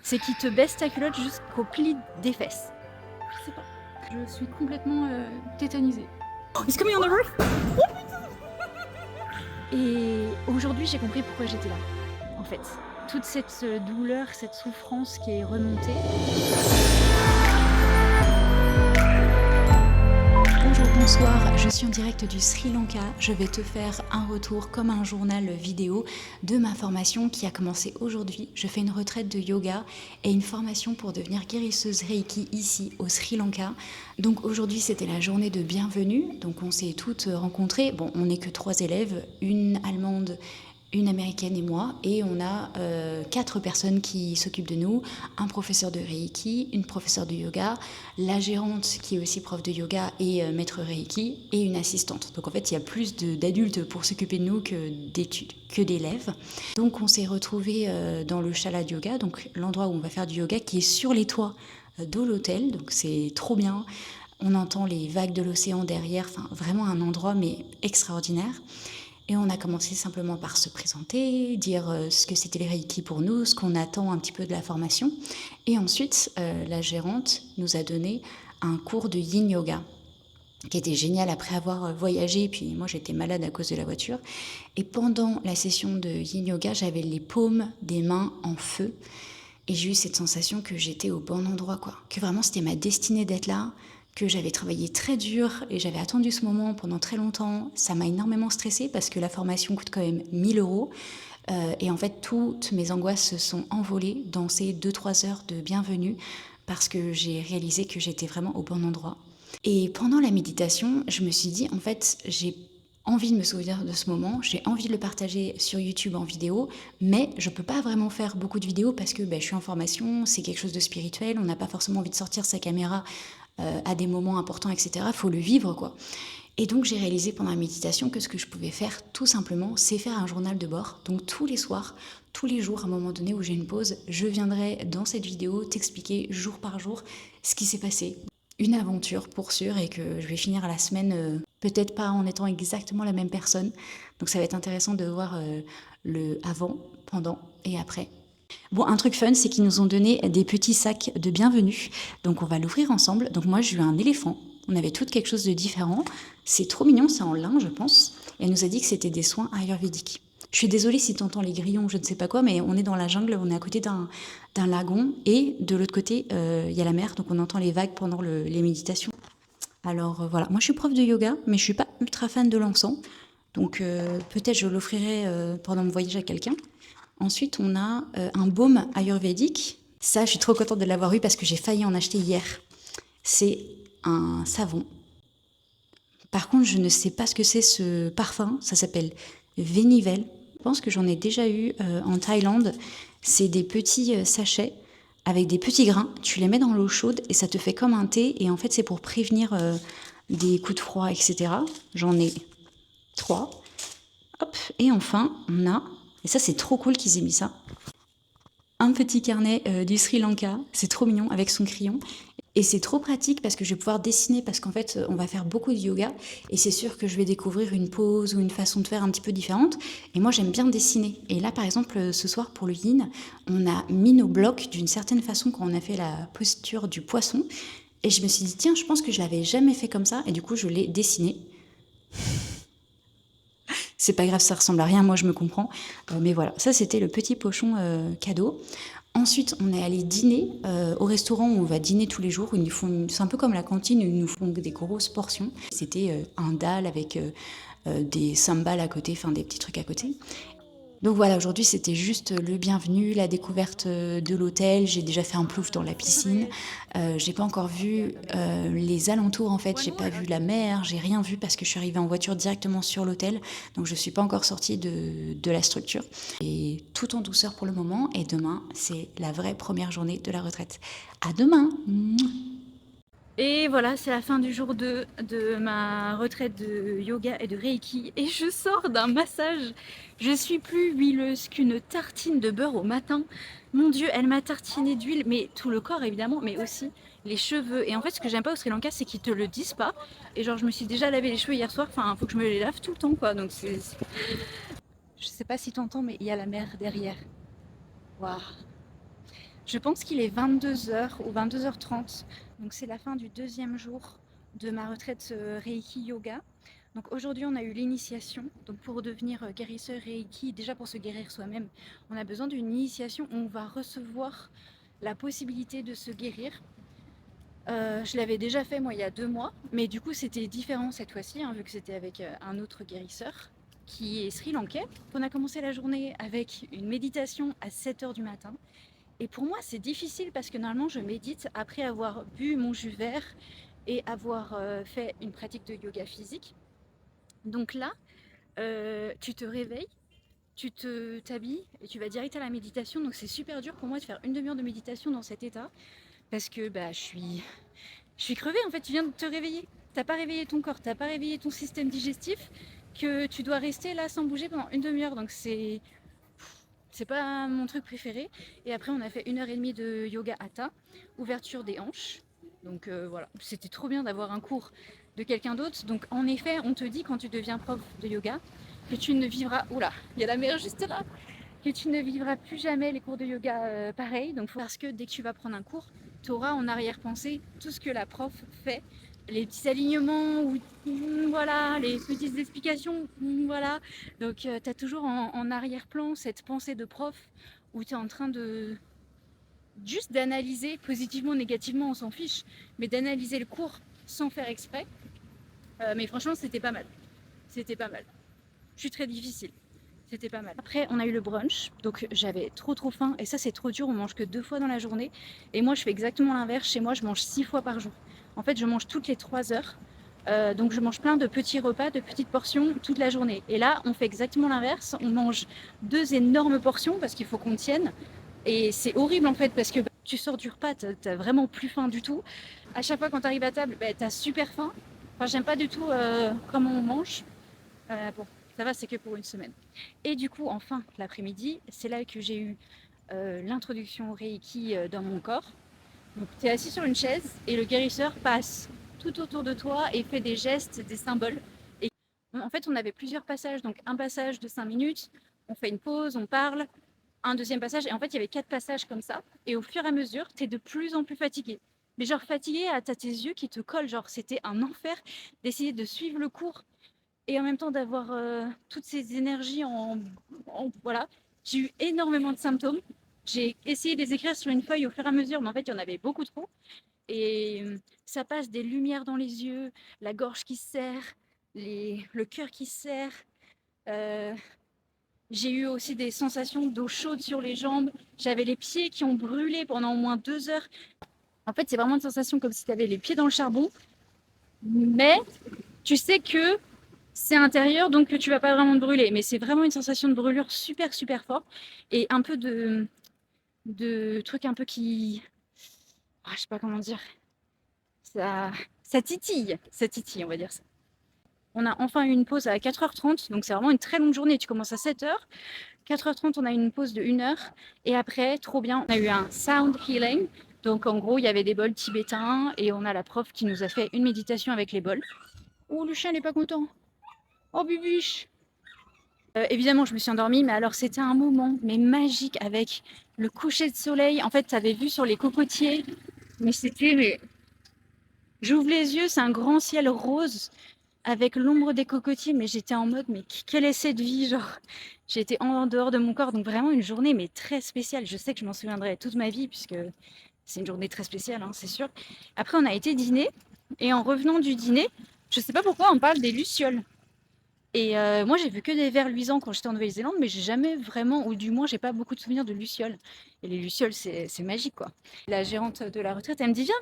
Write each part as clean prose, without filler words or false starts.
C'est qu'il te baisse ta culotte jusqu'au pli des fesses. Je sais pas. Je suis complètement tétanisée. Oh, it's coming on the roof! Et aujourd'hui, j'ai compris pourquoi j'étais là. En fait, toute cette douleur, cette souffrance qui est remontée. Bonjour, bonsoir, je suis en direct du Sri Lanka. Je vais te faire un retour comme un journal vidéo de ma formation qui a commencé aujourd'hui. Je fais une retraite de yoga et une formation pour devenir guérisseuse Reiki ici au Sri Lanka. Donc aujourd'hui c'était la journée de bienvenue, donc on s'est toutes rencontrées. Bon, on n'est que 3 élèves, une allemande, une américaine et moi, et on a 4 personnes qui s'occupent de nous, un professeur de Reiki, une professeure de yoga, la gérante qui est aussi prof de yoga et maître Reiki, et une assistante. Donc en fait il y a plus d'adultes pour s'occuper de nous que d'élèves. Donc on s'est retrouvés dans le Shala Yoga, donc l'endroit où on va faire du yoga, qui est sur les toits de l'hôtel, donc c'est trop bien. On entend les vagues de l'océan derrière, enfin vraiment un endroit mais extraordinaire. Et on a commencé simplement par se présenter, dire ce que c'était les Reiki pour nous, ce qu'on attend un petit peu de la formation. Et ensuite, la gérante nous a donné un cours de Yin Yoga, qui était génial après avoir voyagé. Puis moi, j'étais malade à cause de la voiture. Et pendant la session de Yin Yoga, j'avais les paumes des mains en feu. Et j'ai eu cette sensation que j'étais au bon endroit, quoi. Que vraiment, c'était ma destinée d'être là, que j'avais travaillé très dur et j'avais attendu ce moment pendant très longtemps. Ça m'a énormément stressée parce que la formation coûte quand même 1 000 euros. Et en fait, toutes mes angoisses se sont envolées dans ces 2-3 heures de bienvenue parce que j'ai réalisé que j'étais vraiment au bon endroit. Et pendant la méditation, je me suis dit, en fait, j'ai envie de me souvenir de ce moment, j'ai envie de le partager sur YouTube en vidéo, mais je peux pas vraiment faire beaucoup de vidéos parce que je suis en formation, c'est quelque chose de spirituel, on n'a pas forcément envie de sortir sa caméra à des moments importants, etc. Il faut le vivre, quoi. Et donc j'ai réalisé pendant la méditation que ce que je pouvais faire tout simplement, c'est faire un journal de bord. Donc tous les soirs, tous les jours, à un moment donné où j'ai une pause, je viendrai dans cette vidéo t'expliquer jour par jour ce qui s'est passé. Une aventure pour sûr, et que je vais finir la semaine peut-être pas en étant exactement la même personne. Donc ça va être intéressant de voir le avant, pendant et après. Bon, un truc fun, c'est qu'ils nous ont donné des petits sacs de bienvenue. Donc on va l'ouvrir ensemble. Donc moi j'ai eu un éléphant. On avait toutes quelque chose de différent. C'est trop mignon, c'est en lin je pense. Et elle nous a dit que c'était des soins ayurvédiques. Je suis désolée si tu entends les grillons, je ne sais pas quoi, mais on est dans la jungle, on est à côté d'un lagon. Et de l'autre côté, il y a la mer, donc on entend les vagues pendant les méditations. Alors voilà, moi je suis prof de yoga, mais je suis pas ultra fan de l'encens. Donc peut-être je l'offrirai pendant mon voyage à quelqu'un. Ensuite, on a un baume ayurvédique. Ça, je suis trop contente de l'avoir eu parce que j'ai failli en acheter hier. C'est un savon. Par contre, je ne sais pas ce que c'est ce parfum. Ça s'appelle Vénivel. Je pense que j'en ai déjà eu en Thaïlande. C'est des petits sachets avec des petits grains. Tu les mets dans l'eau chaude et ça te fait comme un thé. Et en fait, c'est pour prévenir des coups de froid, etc. J'en ai 3. Hop. Et enfin, on a, et ça c'est trop cool qu'ils aient mis ça, un petit carnet du Sri Lanka. C'est trop mignon avec son crayon. Et c'est trop pratique parce que je vais pouvoir dessiner, parce qu'en fait, on va faire beaucoup de yoga et c'est sûr que je vais découvrir une pose ou une façon de faire un petit peu différente. Et moi, j'aime bien dessiner. Et là, par exemple, ce soir, pour le yin, on a mis nos blocs d'une certaine façon quand on a fait la posture du poisson. Et je me suis dit, tiens, je pense que je l'avais jamais fait comme ça. Et du coup, je l'ai dessiné. C'est pas grave, ça ressemble à rien, moi je me comprends. Mais voilà, ça c'était le petit pochon cadeau. Ensuite, on est allé dîner au restaurant où on va dîner tous les jours. C'est un peu comme la cantine, ils nous font des grosses portions. C'était un dal avec des sambal à côté, enfin des petits trucs à côté. Donc voilà, aujourd'hui c'était juste le bienvenu, la découverte de l'hôtel. J'ai déjà fait un plouf dans la piscine. J'ai pas encore vu les alentours en fait. J'ai pas vu la mer, j'ai rien vu parce que je suis arrivée en voiture directement sur l'hôtel. Donc je suis pas encore sortie de la structure. Et tout en douceur pour le moment. Et demain, c'est la vraie première journée de la retraite. À demain! Et voilà, c'est la fin du jour 2 de ma retraite de yoga et de Reiki. Et je sors d'un massage. Je suis plus huileuse qu'une tartine de beurre au matin. Mon Dieu, elle m'a tartiné d'huile, mais tout le corps évidemment, mais aussi les cheveux. Et en fait, ce que j'aime pas au Sri Lanka, c'est qu'ils te le disent pas. Et genre, je me suis déjà lavé les cheveux hier soir. Enfin, faut que je me les lave tout le temps, quoi. Donc c'est... Je sais pas si t'entends, mais il y a la mer derrière. Waouh. Je pense qu'il est 22h ou 22h30. Donc c'est la fin du deuxième jour de ma retraite Reiki Yoga. Donc aujourd'hui on a eu l'initiation. Donc pour devenir guérisseur Reiki, déjà pour se guérir soi-même, on a besoin d'une initiation où on va recevoir la possibilité de se guérir. Je l'avais déjà fait moi il y a 2 mois, mais du coup c'était différent cette fois-ci, hein, vu que c'était avec un autre guérisseur qui est sri-lankais. On a commencé la journée avec une méditation à 7h du matin. Et pour moi c'est difficile parce que normalement je médite après avoir bu mon jus vert et avoir fait une pratique de yoga physique. Donc là, tu te réveilles, t'habilles et tu vas direct à la méditation. Donc c'est super dur pour moi de faire une demi-heure de méditation dans cet état parce que bah, je suis crevée en fait. Tu viens de te réveiller, t'as pas réveillé ton corps, t'as pas réveillé ton système digestif, que tu dois rester là sans bouger pendant une demi-heure. Donc c'est pas mon truc préféré. Et après, on a fait 1h30 de yoga hatha, ouverture des hanches. Donc voilà, c'était trop bien d'avoir un cours de quelqu'un d'autre. Donc en effet, on te dit quand tu deviens prof de yoga que tu ne vivras. Oula, il y a la mer juste là. Que tu ne vivras plus jamais les cours de yoga pareil. Donc parce que dès que tu vas prendre un cours, tu auras en arrière-pensée tout ce que la prof fait, les petits alignements ou voilà, les petites explications, voilà. Donc tu as toujours en arrière-plan cette pensée de prof où tu es en train de juste d'analyser positivement, négativement, on s'en fiche, mais d'analyser le cours sans faire exprès. Mais franchement, c'était pas mal. C'était pas mal. Je suis très difficile. C'était pas mal. Après, on a eu le brunch, donc j'avais trop faim. Et ça, c'est trop dur, on mange que 2 fois dans la journée. Et moi, je fais exactement l'inverse. Chez moi, je mange 6 fois par jour. En fait, je mange toutes les 3 heures. Donc je mange plein de petits repas, de petites portions toute la journée. Et là, on fait exactement l'inverse. On mange 2 énormes portions parce qu'il faut qu'on tienne. Et c'est horrible en fait parce que tu sors du repas, t'as vraiment plus faim du tout. À chaque fois quand tu arrives à table, t'as super faim. Enfin, j'aime pas du tout comment on mange. Bon, ça va, c'est que pour une semaine. Et du coup, enfin, l'après-midi, c'est là que j'ai eu l'introduction au Reiki dans mon corps. Donc, tu es assis sur une chaise et le guérisseur passe tout autour de toi et fait des gestes, des symboles. Et en fait, on avait plusieurs passages. Donc, un passage de 5 minutes, on fait une pause, on parle. Un deuxième passage. Et en fait, il y avait 4 passages comme ça. Et au fur et à mesure, tu es de plus en plus fatigué. Mais genre fatigué, t'as tes yeux qui te collent. Genre, c'était un enfer d'essayer de suivre le cours et en même temps d'avoir toutes ces énergies voilà. J'ai eu énormément de symptômes. J'ai essayé de les écrire sur une feuille au fur et à mesure, mais en fait, il y en avait beaucoup trop. Et ça passe des lumières dans les yeux, la gorge qui se serre, le cœur qui se serre. J'ai eu aussi des sensations d'eau chaude sur les jambes. J'avais les pieds qui ont brûlé pendant au moins 2 heures. En fait, c'est vraiment une sensation comme si tu avais les pieds dans le charbon. Mais tu sais que c'est intérieur, donc tu vas pas vraiment te brûler. Mais c'est vraiment une sensation de brûlure super fort. Et un peu de trucs un peu qui... Ah, je sais pas comment dire. Ça titille. Ça titille, on va dire ça. On a enfin eu une pause à 4h30, donc c'est vraiment une très longue journée. Tu commences à 7h. 4h30, on a eu une pause de 1 heure. Et après, trop bien, on a eu un sound healing. Donc en gros, il y avait des bols tibétains et on a la prof qui nous a fait une méditation avec les bols. Oh, le chien n'est pas content. Oh, bibiche. Évidemment, je me suis endormie, mais alors c'était un moment mais magique avec le coucher de soleil. En fait, tu avais vu sur les cocotiers, mais c'était... Mais... J'ouvre les yeux, c'est un grand ciel rose avec l'ombre des cocotiers, mais j'étais en mode, mais quel est cette vie, genre, j'étais en dehors de mon corps, donc vraiment une journée, mais très spéciale. Je sais que je m'en souviendrai toute ma vie, puisque c'est une journée très spéciale, hein, c'est sûr. Après, on a été dîner, et en revenant du dîner, je sais pas pourquoi on parle des lucioles. Et moi, j'ai vu que des vers luisants quand j'étais en Nouvelle-Zélande, mais j'ai jamais vraiment, ou du moins, j'ai pas beaucoup de souvenirs de lucioles. Et les lucioles, c'est magique, quoi. La gérante de la retraite, elle me dit, viens.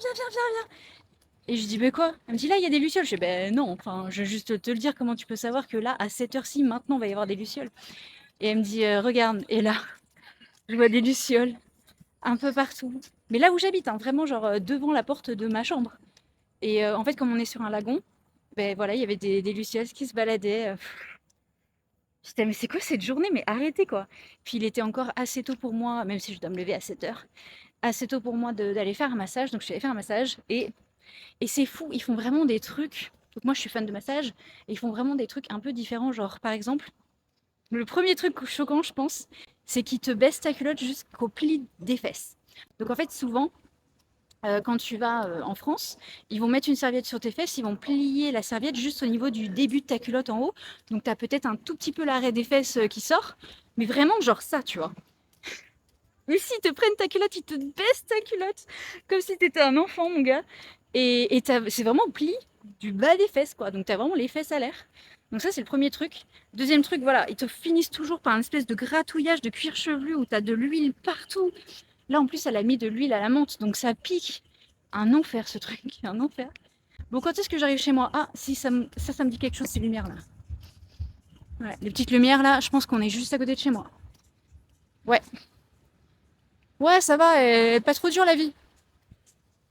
Et je dis, mais quoi? Elle me dit, là, il y a des lucioles. Je dis, ben non, enfin, je vais juste te le dire, comment tu peux savoir que là, à cette heure-ci, maintenant, il va y avoir des lucioles. Et elle me dit, regarde, et là, je vois des lucioles un peu partout. Mais là où j'habite, hein, vraiment, genre devant la porte de ma chambre. Et en fait, comme on est sur un lagon, ben voilà, il y avait des lucioles qui se baladaient. J'étais, mais c'est quoi cette journée? Mais arrêtez quoi. Puis il était encore assez tôt pour moi, même si je dois me lever à 7h, assez tôt pour moi d'aller faire un massage. Donc je suis allée faire un massage et c'est fou, ils font vraiment des trucs. Donc moi je suis fan de massage et ils font vraiment des trucs un peu différents. Genre par exemple, le premier truc choquant, je pense, c'est qu'ils te baissent ta culotte jusqu'au pli des fesses. Donc en fait, souvent, quand tu vas en France, ils vont mettre une serviette sur tes fesses, ils vont plier la serviette juste au niveau du début de ta culotte en haut. Donc tu as peut-être un tout petit peu l'arrêt des fesses qui sort, mais vraiment genre ça, tu vois. Mais s'ils te prennent ta culotte, ils te baissent ta culotte, comme si t'étais un enfant, mon gars. Et c'est vraiment pli du bas des fesses, quoi. Donc t'as vraiment les fesses à l'air. Donc ça, c'est le premier truc. Deuxième truc, voilà, ils te finissent toujours par une espèce de gratouillage de cuir chevelu où t'as de l'huile partout. Là, en plus, elle a mis de l'huile à la menthe, donc ça pique. Un enfer, ce truc, un enfer. Bon, quand est-ce que j'arrive chez moi? Ah, si, ça me dit quelque chose, ces lumières-là. Ouais, les petites lumières, là, je pense qu'on est juste à côté de chez moi. Ouais. Ouais, ça va, pas trop dur la vie.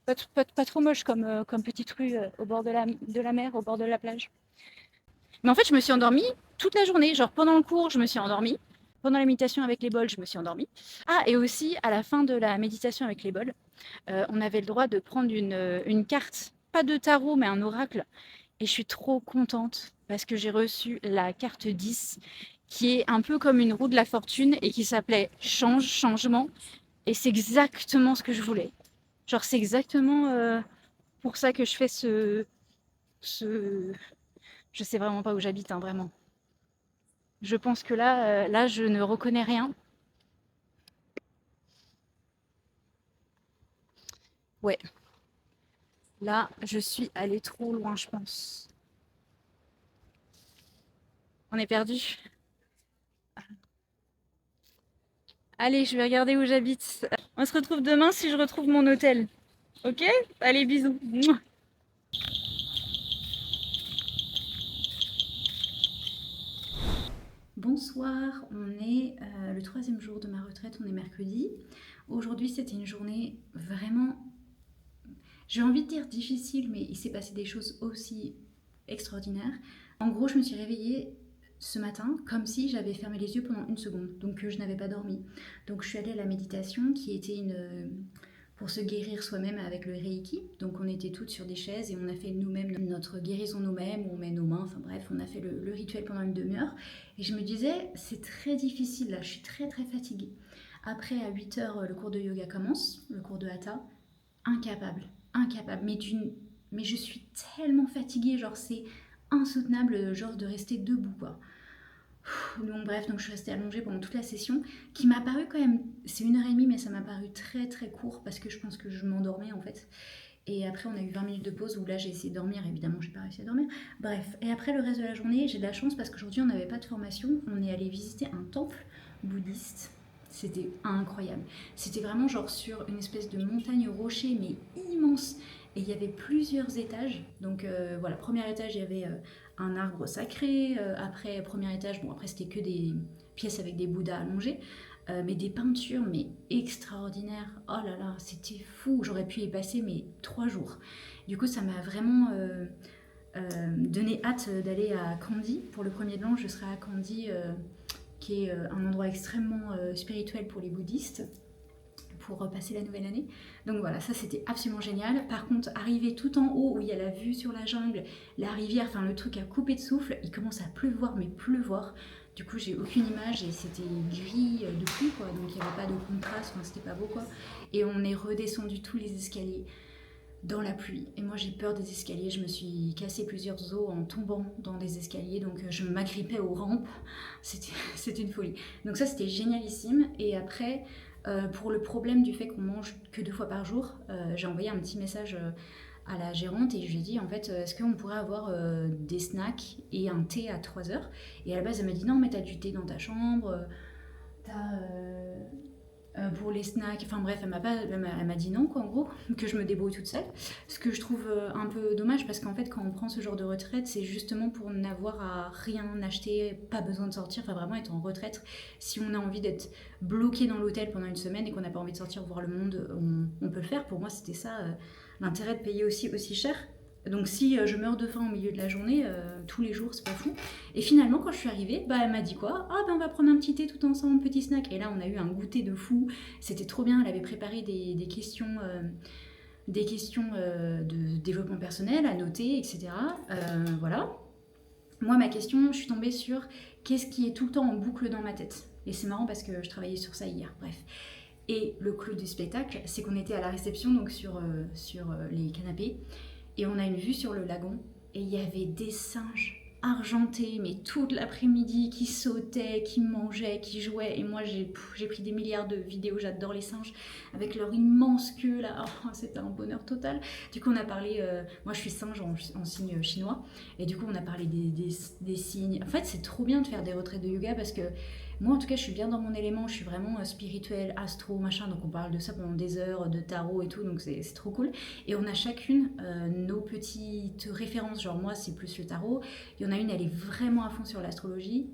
Pas trop moche comme petite rue au bord de la mer, au bord de la plage. Mais en fait, je me suis endormie toute la journée. Genre pendant le cours, je me suis endormie. Pendant la méditation avec les bols, je me suis endormie. Ah, et aussi, à la fin de la méditation avec les bols, on avait le droit de prendre une carte, pas de tarot, mais un oracle. Et je suis trop contente parce que j'ai reçu la carte 10, qui est un peu comme une roue de la fortune et qui s'appelait changement. Et c'est exactement ce que je voulais. Genre, c'est exactement pour ça que je fais ce... Je sais vraiment pas où j'habite, hein, vraiment. Je pense que là, je ne reconnais rien. Ouais, là, je suis allée trop loin, je pense. On est perdu. Allez, je vais regarder où j'habite. On se retrouve demain si je retrouve mon hôtel. Ok? Allez, bisous. Mouah. Bonsoir, on est le troisième jour de ma retraite, on est mercredi. Aujourd'hui, c'était une journée vraiment, j'ai envie de dire difficile, mais il s'est passé des choses aussi extraordinaires. En gros, je me suis réveillée ce matin comme si j'avais fermé les yeux pendant une seconde, donc je n'avais pas dormi. Donc je suis allée à la méditation qui était pour se guérir soi-même avec le Reiki. Donc on était toutes sur des chaises et on a fait nous-mêmes notre guérison nous-mêmes, où on met nos mains, enfin bref, on a fait le rituel pendant une demi-heure. Et je me disais, c'est très difficile là, je suis très très fatiguée. Après, à 8 h, le cours de yoga commence, le cours de Hatha. Incapable, incapable. Mais je suis tellement fatiguée, genre c'est insoutenable, genre de rester debout, quoi. Donc bref, donc je suis restée allongée pendant toute la session, qui m'a paru quand même, c'est 1 h 30, mais ça m'a paru très très court parce que je pense que je m'endormais en fait. Et après, on a eu 20 minutes de pause où là, j'ai essayé de dormir. Évidemment, j'ai pas réussi à dormir. Bref, et après le reste de la journée, j'ai de la chance parce qu'aujourd'hui, on n'avait pas de formation. On est allé visiter un temple bouddhiste. C'était incroyable. C'était vraiment genre sur une espèce de montagne rocher, mais immense. Et il y avait plusieurs étages. Donc voilà, premier étage, il y avait un arbre sacré. Après, premier étage, bon, après, c'était que des pièces avec des bouddhas allongés. Mais des peintures, mais extraordinaires. Oh là là, c'était fou. J'aurais pu y passer, mais 3 jours. Du coup, ça m'a vraiment donné hâte d'aller à Kandy. Pour le premier de l'an, je serai à Kandy, qui est un endroit extrêmement spirituel pour les bouddhistes, pour passer la nouvelle année. Donc voilà, ça c'était absolument génial. Par contre, arriver tout en haut où il y a la vue sur la jungle, la rivière, enfin le truc à couper de souffle, il commence à pleuvoir, mais pleuvoir. Du coup, j'ai aucune image et c'était gris de pluie, quoi. Donc il n'y avait pas de contraste, enfin, c'était pas beau, quoi. Et on est redescendu tous les escaliers dans la pluie. Et moi, j'ai peur des escaliers. Je me suis cassé plusieurs os en tombant dans des escaliers. Donc je m'agrippais aux rampes. C'était une folie. Donc ça, c'était génialissime. Et après, pour le problème du fait qu'on mange que 2 fois par jour, j'ai envoyé un petit message à la gérante et je lui ai dit en fait est-ce qu'on pourrait avoir des snacks et un thé à 3 h. Et à la base elle m'a dit non mais t'as du thé dans ta chambre, t'as pour les snacks, enfin bref elle m'a dit non quoi en gros, que je me débrouille toute seule. Ce que je trouve un peu dommage parce qu'en fait quand on prend ce genre de retraite c'est justement pour n'avoir à rien acheter, pas besoin de sortir, enfin vraiment être en retraite. Si on a envie d'être bloqué dans l'hôtel pendant une semaine et qu'on n'a pas envie de sortir voir le monde, on peut le faire. Pour moi c'était ça l'intérêt de payer aussi cher. Donc si je meurs de faim au milieu de la journée, tous les jours, c'est pas fou. Et finalement, quand je suis arrivée, bah, elle m'a dit quoi? Ah ben on va prendre un petit thé tout ensemble, petit snack. Et là, on a eu un goûter de fou. C'était trop bien. Elle avait préparé des questions, de développement personnel à noter, etc. Voilà. Moi, ma question, je suis tombée sur qu'est-ce qui est tout le temps en boucle dans ma tête. Et c'est marrant parce que je travaillais sur ça hier. Bref. Et le clou du spectacle, c'est qu'on était à la réception, donc sur les canapés, et on a une vue sur le lagon, et il y avait des singes argentés, mais toute l'après-midi, qui sautaient, qui mangeaient, qui jouaient. Et moi, j'ai pris des milliards de vidéos, j'adore les singes, avec leur immense queue, là. Oh, c'était un bonheur total. Du coup, on a parlé, moi je suis singe en signe chinois, et du coup, on a parlé des signes. En fait, c'est trop bien de faire des retraites de yoga, parce que moi, en tout cas, je suis bien dans mon élément, je suis vraiment spirituelle, astro, machin, donc on parle de ça pendant des heures, de tarot et tout, donc c'est trop cool. Et on a chacune nos petites références, genre moi, c'est plus le tarot. Il y en a une, elle est vraiment à fond sur l'astrologie.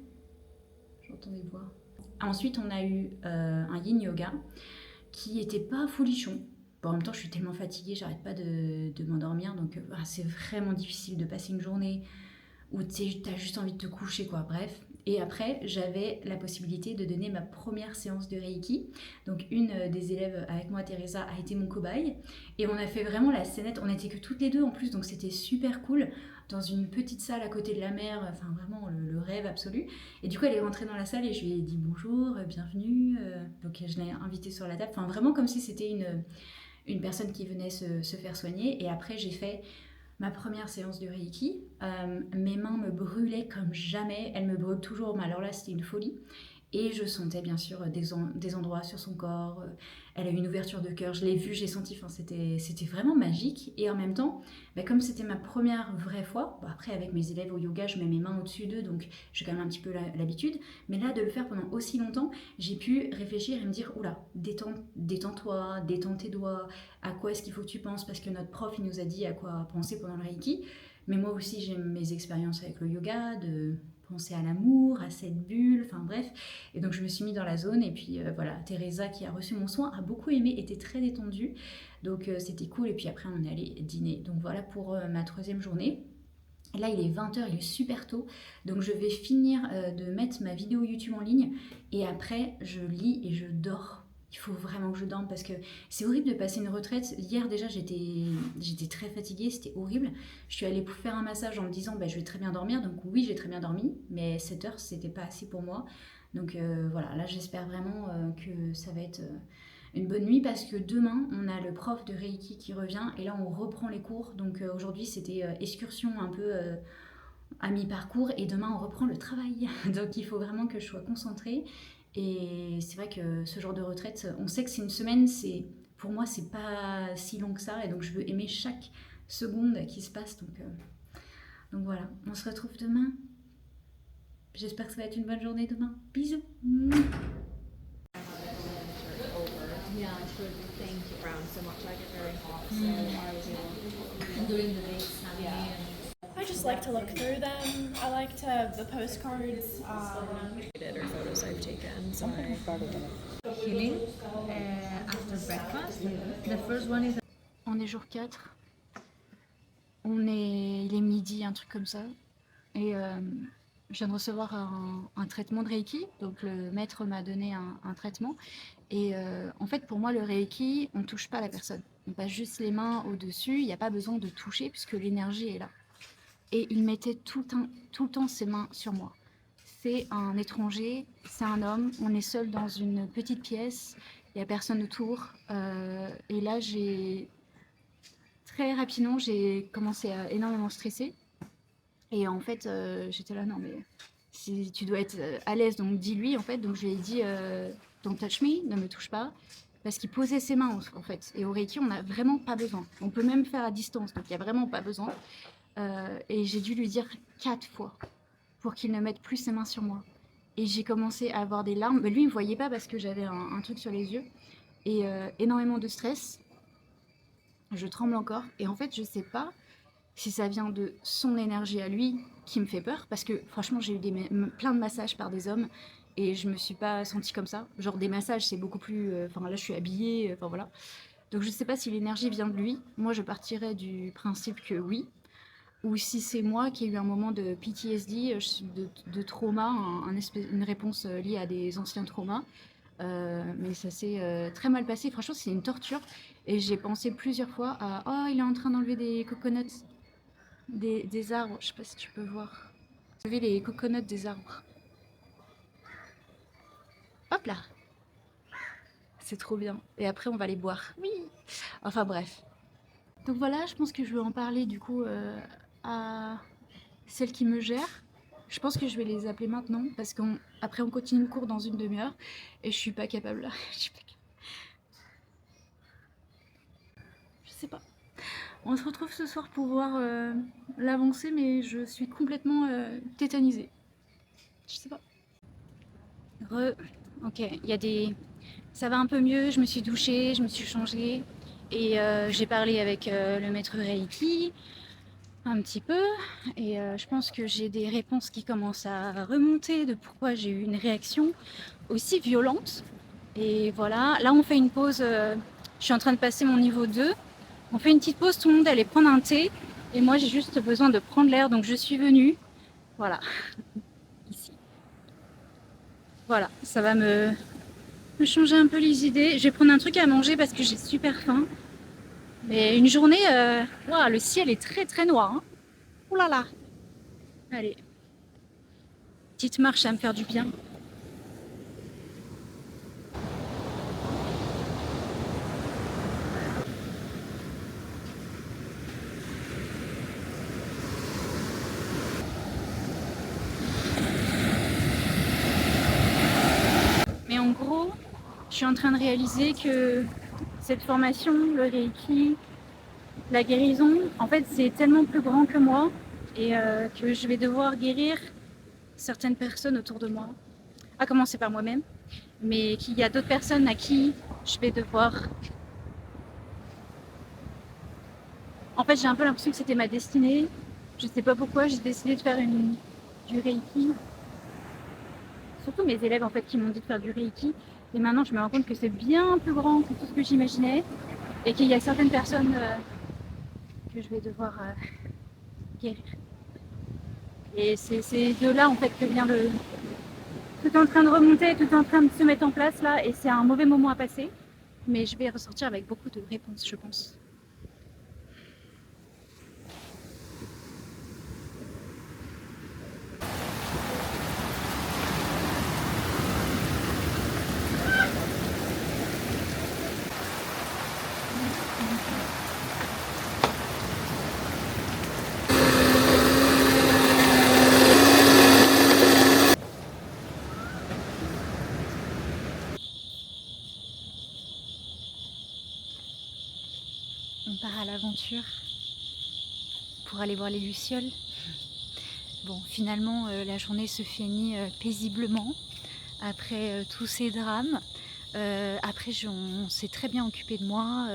J'entends des voix. Ensuite, on a eu un yin yoga qui était pas folichon. Bon, en même temps, je suis tellement fatiguée, j'arrête pas de m'endormir, donc c'est vraiment difficile de passer une journée où t'as juste envie de te coucher, quoi. Bref. Et après, j'avais la possibilité de donner ma première séance de Reiki. Donc, une des élèves avec moi, Teresa, a été mon cobaye. Et on a fait vraiment la scénette. On n'était que toutes les deux en plus, donc c'était super cool. Dans une petite salle à côté de la mer, enfin vraiment le rêve absolu. Et du coup, elle est rentrée dans la salle et je lui ai dit bonjour, bienvenue. Donc, je l'ai invitée sur la table. Enfin, vraiment comme si c'était une personne qui venait se faire soigner. Et après, j'ai fait ma première séance de Reiki. Mes mains me brûlaient comme jamais. Elles me brûlent toujours, mais alors là, c'était une folie. Et je sentais bien sûr des endroits sur son corps. Elle a eu une ouverture de cœur, je l'ai vue, j'ai senti, enfin, c'était vraiment magique. Et en même temps, comme c'était ma première vraie fois, après avec mes élèves au yoga, je mets mes mains au-dessus d'eux, donc j'ai quand même un petit peu l'habitude. Mais là, de le faire pendant aussi longtemps, j'ai pu réfléchir et me dire, oula, détends-toi, détends tes doigts, à quoi est-ce qu'il faut que tu penses, parce que notre prof, il nous a dit à quoi penser pendant le Reiki. Mais moi aussi, j'ai mes expériences avec le yoga, de penser à l'amour, à cette bulle, enfin bref. Et donc je me suis mis dans la zone et puis voilà, Teresa qui a reçu mon soin a beaucoup aimé, était très détendue. Donc c'était cool et puis après on est allé dîner. Donc voilà pour ma troisième journée. Et là il est 20h, il est super tôt. Donc je vais finir de mettre ma vidéo YouTube en ligne et après je lis et je dors. Il faut vraiment que je dorme parce que c'est horrible de passer une retraite. Hier déjà j'étais très fatiguée, c'était horrible. Je suis allée pour faire un massage en me disant je vais très bien dormir. Donc oui, j'ai très bien dormi, mais 7 heures c'était pas assez pour moi. Donc voilà, là j'espère vraiment que ça va être une bonne nuit parce que demain on a le prof de Reiki qui revient et là on reprend les cours. Donc aujourd'hui c'était excursion un peu à mi-parcours et demain on reprend le travail. Donc il faut vraiment que je sois concentrée. Et c'est vrai que ce genre de retraite, on sait que c'est une semaine, pour moi c'est pas si long que ça et donc je veux aimer chaque seconde qui se passe. Donc voilà, on se retrouve demain. J'espère que ça va être une bonne journée demain. Bisous. Yeah, I should thank you. Around so much, I get very hot, so I was able. And during the days, having I just like to look through them. I like to the postcards. or photos I've taken. So healing after breakfast. The first one is. On est jour 4. Il est midi, un truc comme ça. Et je viens de recevoir un traitement de Reiki. Donc le maître m'a donné un traitement. Et en fait, pour moi, le Reiki, on ne touche pas la personne. On passe juste les mains au-dessus. Il n'y a pas besoin de toucher puisque l'énergie est là. Et il mettait tout le temps ses mains sur moi. C'est un étranger, c'est un homme. On est seul dans une petite pièce. Il n'y a personne autour. Et là, très rapidement, j'ai commencé à énormément stresser. Et en fait, j'étais là, non mais si tu dois être à l'aise, donc dis-lui en fait. Donc je lui ai dit, don't touch me, ne me touche pas, parce qu'il posait ses mains en fait. Et au Reiki, on n'a vraiment pas besoin. On peut même faire à distance, donc il n'y a vraiment pas besoin. Et j'ai dû lui dire 4 fois pour qu'il ne mette plus ses mains sur moi. Et j'ai commencé à avoir des larmes. Mais lui, il ne me voyait pas parce que j'avais un truc sur les yeux. Et énormément de stress. Je tremble encore. Et en fait, je sais pas si ça vient de son énergie à lui qui me fait peur. Parce que franchement, j'ai eu plein de massages par des hommes. Et je me suis pas sentie comme ça. Genre des massages, c'est beaucoup plus... Enfin là, je suis habillée. Enfin voilà. Donc je sais pas si l'énergie vient de lui. Moi, je partirais du principe que oui. Ou si c'est moi qui ai eu un moment de PTSD, de trauma, une réponse liée à des anciens traumas. Mais ça s'est très mal passé. Franchement, c'est une torture. Et j'ai pensé plusieurs fois à oh, il est en train d'enlever des coconuts, des arbres. Je sais pas si tu peux voir. Enlever les coconuts des arbres. Hop là! c'est trop bien. Et après, on va les boire. Oui. Enfin bref. Donc voilà, je pense que je vais en parler du coup à celle qui me gère. Je pense que je vais les appeler maintenant parce qu'après on continue le cours dans une demi-heure et je suis pas capable là. Je sais pas. On se retrouve ce soir pour voir l'avancée, mais je suis complètement tétanisée. Je sais pas. Ok, il y a des... Ça va un peu mieux, je me suis douchée, je me suis changée et j'ai parlé avec le maître Reiki un petit peu et je pense que j'ai des réponses qui commencent à remonter de pourquoi j'ai eu une réaction aussi violente. Et voilà, là on fait une pause, je suis en train de passer mon niveau 2. On fait une petite pause, tout le monde allait prendre un thé et moi j'ai juste besoin de prendre l'air, donc je suis venue, voilà, ici. Voilà, ça va me changer un peu les idées. Je vais prendre un truc à manger parce que j'ai super faim. Mais une journée, wow, le ciel est très très noir. Hein. Ouh là là. Allez, petite marche, ça va me faire du bien. Mais en gros, je suis en train de réaliser que cette formation, le Reiki, la guérison, en fait, c'est tellement plus grand que moi et que je vais devoir guérir certaines personnes autour de moi, à commencer par moi-même, mais qu'il y a d'autres personnes à qui je vais devoir... En fait, j'ai un peu l'impression que c'était ma destinée. Je sais pas pourquoi j'ai décidé de faire du Reiki. Surtout mes élèves en fait qui m'ont dit de faire du Reiki. Et maintenant, je me rends compte que c'est bien plus grand que tout ce que j'imaginais et qu'il y a certaines personnes que je vais devoir guérir. Et c'est de là en fait que vient le... Tout est en train de remonter, tout est en train de se mettre en place là et c'est un mauvais moment à passer. Mais je vais ressortir avec beaucoup de réponses, je pense. On part à l'aventure pour aller voir les lucioles. Bon, finalement, la journée se finit paisiblement après tous ces drames. Après, on s'est très bien occupé de moi.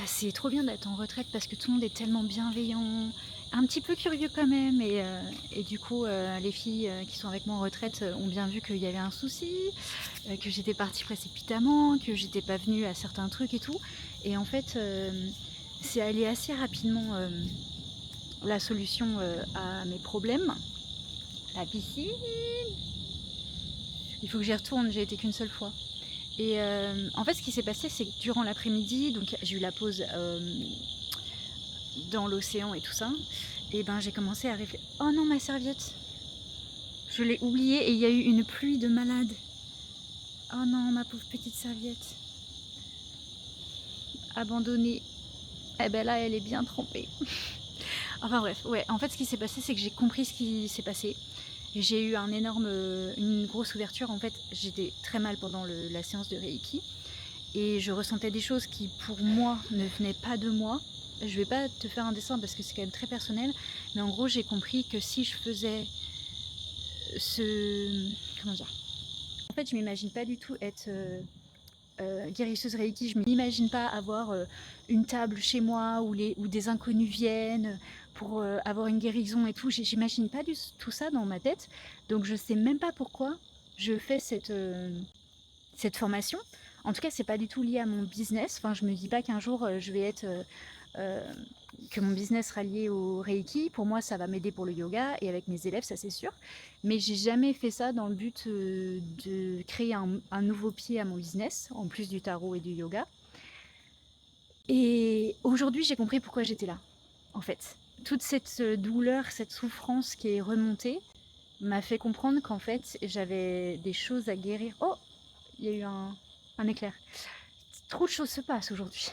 C'est trop bien d'être en retraite parce que tout le monde est tellement bienveillant, un petit peu curieux quand même. Et du coup, les filles qui sont avec moi en retraite ont bien vu qu'il y avait un souci, que j'étais partie précipitamment, que j'étais pas venue à certains trucs et tout. Et en fait, c'est allé assez rapidement la solution à mes problèmes. La piscine. Il faut que j'y retourne, j'ai été qu'une seule fois. Et en fait, ce qui s'est passé, c'est que durant l'après-midi, donc j'ai eu la pause dans l'océan et tout ça, et ben j'ai commencé à réfléchir. Oh non, ma serviette, je l'ai oubliée et il y a eu une pluie de malade. Oh non, ma pauvre petite serviette, abandonnée. Eh ben là, elle est bien trempée. Enfin bref, ouais. En fait, ce qui s'est passé, c'est que j'ai compris ce qui s'est passé. J'ai eu une grosse ouverture. En fait, j'étais très mal pendant la séance de Reiki et je ressentais des choses qui, pour moi, ne venaient pas de moi. Je vais pas te faire un dessin parce que c'est quand même très personnel, mais en gros, j'ai compris que si je faisais comment dire, en fait, je m'imagine pas du tout être guérisseuse Reiki. Je m'imagine pas avoir une table chez moi où des inconnus viennent pour avoir une guérison et tout. J'imagine pas tout ça dans ma tête. Donc je sais même pas pourquoi je fais cette formation. En tout cas, c'est pas du tout lié à mon business. Enfin, je me dis pas qu'un jour je vais être que mon business sera lié au Reiki. Pour moi, ça va m'aider pour le yoga et avec mes élèves, ça c'est sûr. Mais j'ai jamais fait ça dans le but de créer un nouveau pied à mon business, en plus du tarot et du yoga. Et aujourd'hui, j'ai compris pourquoi j'étais là, en fait. Toute cette douleur, cette souffrance qui est remontée m'a fait comprendre qu'en fait, j'avais des choses à guérir. Oh, il y a eu un éclair. Trop de choses se passent aujourd'hui.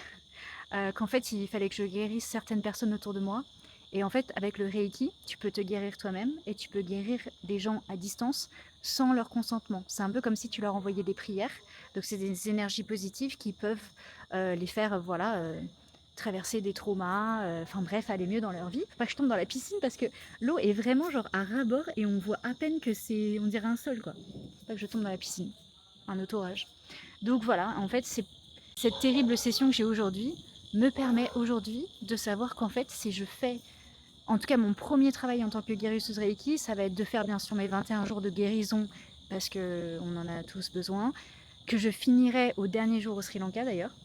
Qu'en fait, il fallait que je guérisse certaines personnes autour de moi. Et en fait, avec le Reiki, tu peux te guérir toi-même et tu peux guérir des gens à distance sans leur consentement. C'est un peu comme si tu leur envoyais des prières. Donc c'est des énergies positives qui peuvent les faire traverser des traumas, enfin bref, aller mieux dans leur vie. Faut pas que je tombe dans la piscine parce que l'eau est vraiment genre à ras-bord et on voit à peine que c'est, on dirait un sol quoi. Faut pas que je tombe dans la piscine, un autorage. Donc voilà, en fait, cette terrible session que j'ai aujourd'hui me permet aujourd'hui de savoir qu'en fait, si je fais, en tout cas mon premier travail en tant que guérisseuse Reiki, ça va être de faire bien sûr mes 21 jours de guérison, parce qu'on en a tous besoin, que je finirai au dernier jour au Sri Lanka d'ailleurs.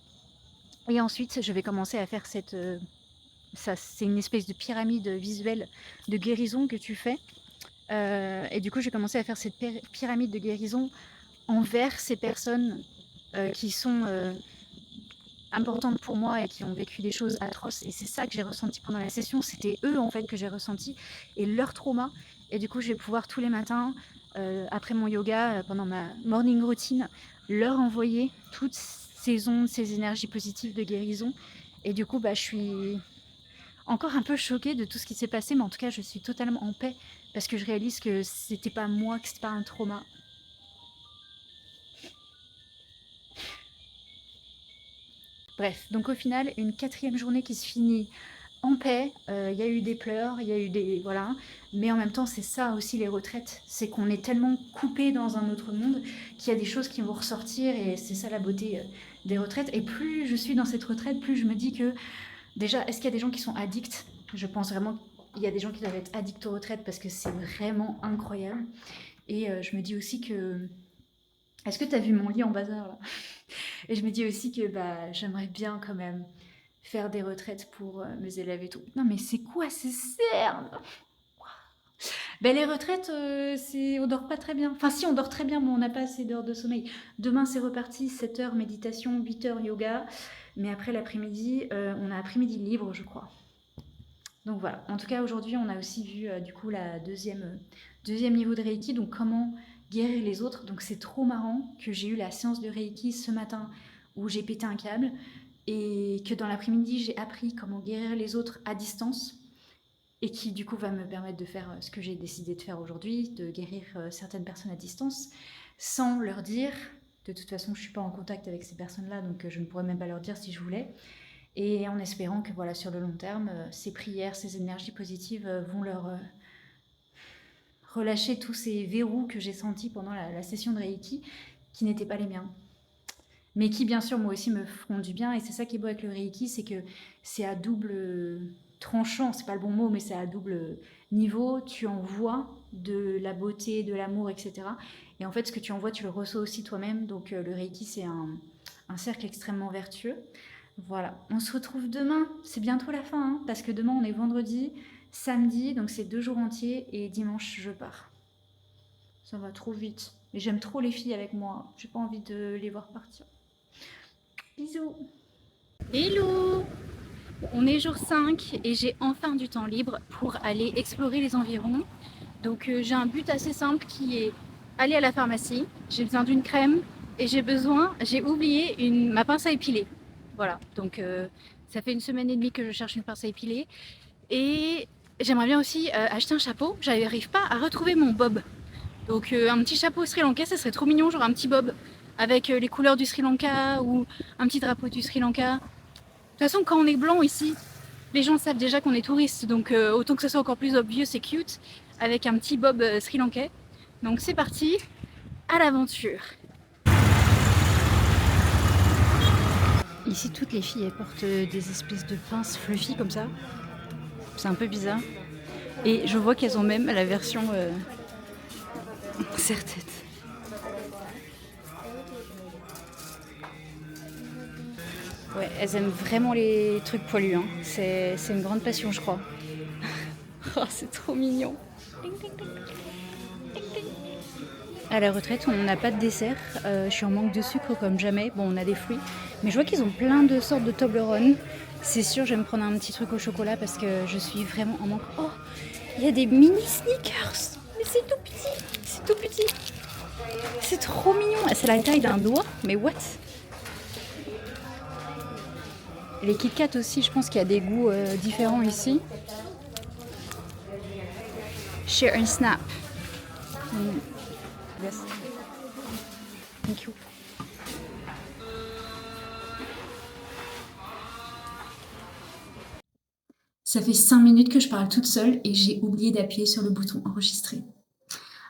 Et ensuite, je vais commencer à faire c'est une espèce de pyramide visuelle de guérison que tu fais. Et du coup, j'ai commencé à faire cette pyramide de guérison envers ces personnes qui sont importantes pour moi et qui ont vécu des choses atroces. Et c'est ça que j'ai ressenti pendant la session. C'était eux en fait que j'ai ressenti et leur trauma. Et du coup, je vais pouvoir tous les matins, après mon yoga, pendant ma morning routine, leur envoyer toutes ces ondes, ces énergies positives de guérison. Et du coup, je suis encore un peu choquée de tout ce qui s'est passé, mais en tout cas, je suis totalement en paix parce que je réalise que c'était pas moi, que c'était pas un trauma. Bref, donc au final, une 4e journée qui se finit en paix. Il y a eu des pleurs, il y a eu des... Voilà. Mais en même temps, c'est ça aussi les retraites. C'est qu'on est tellement coupé dans un autre monde qu'il y a des choses qui vont ressortir et c'est ça la beauté des retraites. Et plus je suis dans cette retraite, plus je me dis que... Déjà, est-ce qu'il y a des gens qui sont addicts? Je pense vraiment qu'il y a des gens qui doivent être addicts aux retraites parce que c'est vraiment incroyable. Et je me dis aussi que... Est-ce que tu as vu mon lit en bazar là? Et je me dis aussi que j'aimerais bien quand même faire des retraites pour mes élèves et tout. Non mais c'est quoi ces cernes? Les retraites, on dort pas très bien. Enfin si, on dort très bien, mais on n'a pas assez d'heures de sommeil. Demain c'est reparti, 7 heures méditation, 8 heures yoga. Mais après l'après-midi, on a après-midi libre je crois. Donc voilà, en tout cas aujourd'hui on a aussi vu du coup la deuxième niveau de Reiki, donc comment guérir les autres. Donc c'est trop marrant que j'ai eu la séance de Reiki ce matin où j'ai pété un câble et que dans l'après-midi j'ai appris comment guérir les autres à distance et qui du coup va me permettre de faire ce que j'ai décidé de faire aujourd'hui, de guérir certaines personnes à distance sans leur dire. De toute façon je suis pas en contact avec ces personnes-là donc je ne pourrais même pas leur dire si je voulais. Et en espérant que voilà, sur le long terme, ces prières, ces énergies positives vont leur relâcher tous ces verrous que j'ai sentis pendant la session de Reiki, qui n'étaient pas les miens. Mais qui, bien sûr, moi aussi, me feront du bien. Et c'est ça qui est beau avec le Reiki, c'est que c'est à double tranchant, c'est pas le bon mot, mais c'est à double niveau. Tu envoies de la beauté, de l'amour, etc. Et en fait, ce que tu envoies, tu le reçois aussi toi-même. Donc le Reiki, c'est un cercle extrêmement vertueux. Voilà, on se retrouve demain, c'est bientôt la fin, hein, parce que demain on est vendredi, samedi, donc c'est 2 jours entiers, et dimanche je pars. Ça va trop vite, mais j'aime trop les filles avec moi, j'ai pas envie de les voir partir. Bisous. Hello. On est jour 5 et j'ai enfin du temps libre pour aller explorer les environs. Donc j'ai un but assez simple qui est aller à la pharmacie, j'ai besoin d'une crème et j'ai oublié ma pince à épiler. Voilà, donc ça fait 1 semaine et demie que je cherche une pince à épiler et j'aimerais bien aussi acheter un chapeau. J'arrive pas à retrouver mon bob. Donc un petit chapeau sri lankais, ça serait trop mignon, genre un petit bob avec les couleurs du Sri Lanka ou un petit drapeau du Sri Lanka. De toute façon, quand on est blanc ici, les gens savent déjà qu'on est touriste, donc autant que ce soit encore plus obvious et cute avec un petit bob sri lankais. Donc c'est parti, à l'aventure. Ici, toutes les filles, elles portent des espèces de pinces fluffy comme ça. C'est un peu bizarre. Et je vois qu'elles ont même la version serre-tête. Ouais, elles aiment vraiment les trucs poilus. Hein. C'est une grande passion, je crois. Oh, c'est trop mignon. À la retraite, on n'a pas de dessert. Je suis en manque de sucre comme jamais. Bon, on a des fruits. Mais je vois qu'ils ont plein de sortes de Toblerone. C'est sûr, je vais me prendre un petit truc au chocolat parce que je suis vraiment en manque. Oh, il y a des mini sneakers. Mais c'est tout petit. C'est tout petit. C'est trop mignon. C'est la taille d'un doigt, mais what? Les Kit Kat aussi, je pense qu'il y a des goûts différents ici. Share and snap. Yes. Thank you. Ça fait 5 minutes que je parle toute seule et j'ai oublié d'appuyer sur le bouton enregistrer.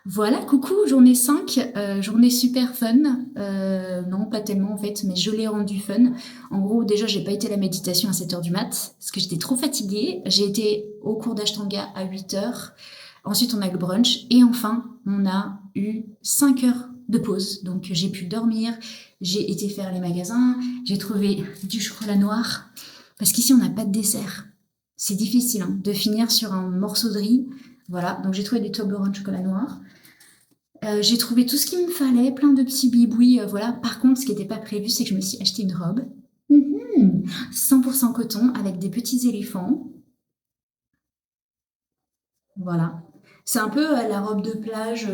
Voilà, coucou, journée 5, journée super fun. Non, pas tellement en fait, mais je l'ai rendu fun. En gros, déjà, j'ai pas été à la méditation à 7h du mat, parce que j'étais trop fatiguée. J'ai été au cours d'Ashtanga à 8h. Ensuite, on a eu le brunch. Et enfin, on a eu 5 heures de pause. Donc, j'ai pu dormir, j'ai été faire les magasins, j'ai trouvé du chocolat noir. Parce qu'ici, on n'a pas de dessert. C'est difficile de finir sur un morceau de riz. Voilà, donc j'ai trouvé des Toblerone chocolat noir. J'ai trouvé tout ce qu'il me fallait, plein de petits bibouis, voilà. Par contre, ce qui n'était pas prévu, c'est que je me suis acheté une robe. 100% coton avec des petits éléphants. Voilà. C'est un peu la robe de plage,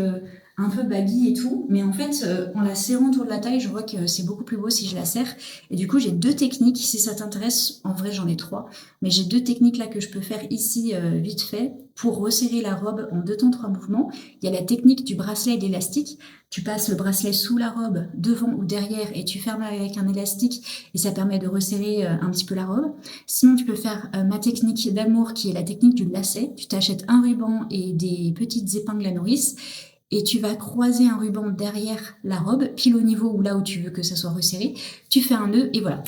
un peu baggy et tout. Mais en fait, en la serrant autour de la taille, je vois que c'est beaucoup plus beau si je la serre. Et du coup, j'ai 2 techniques. Si ça t'intéresse, en vrai, j'en ai 3. Mais j'ai 2 techniques là que je peux faire ici, vite fait, pour resserrer la robe en 2 temps 3 mouvements. Il y a la technique du bracelet et de l'élastique. Tu passes le bracelet sous la robe, devant ou derrière, et tu fermes avec un élastique. Et ça permet de resserrer un petit peu la robe. Sinon, tu peux faire ma technique d'amour, qui est la technique du lacet. Tu t'achètes un ruban et des petites épingles à nourrice. Et tu vas croiser un ruban derrière la robe, pile au niveau ou là où tu veux que ça soit resserré. Tu fais un nœud et voilà.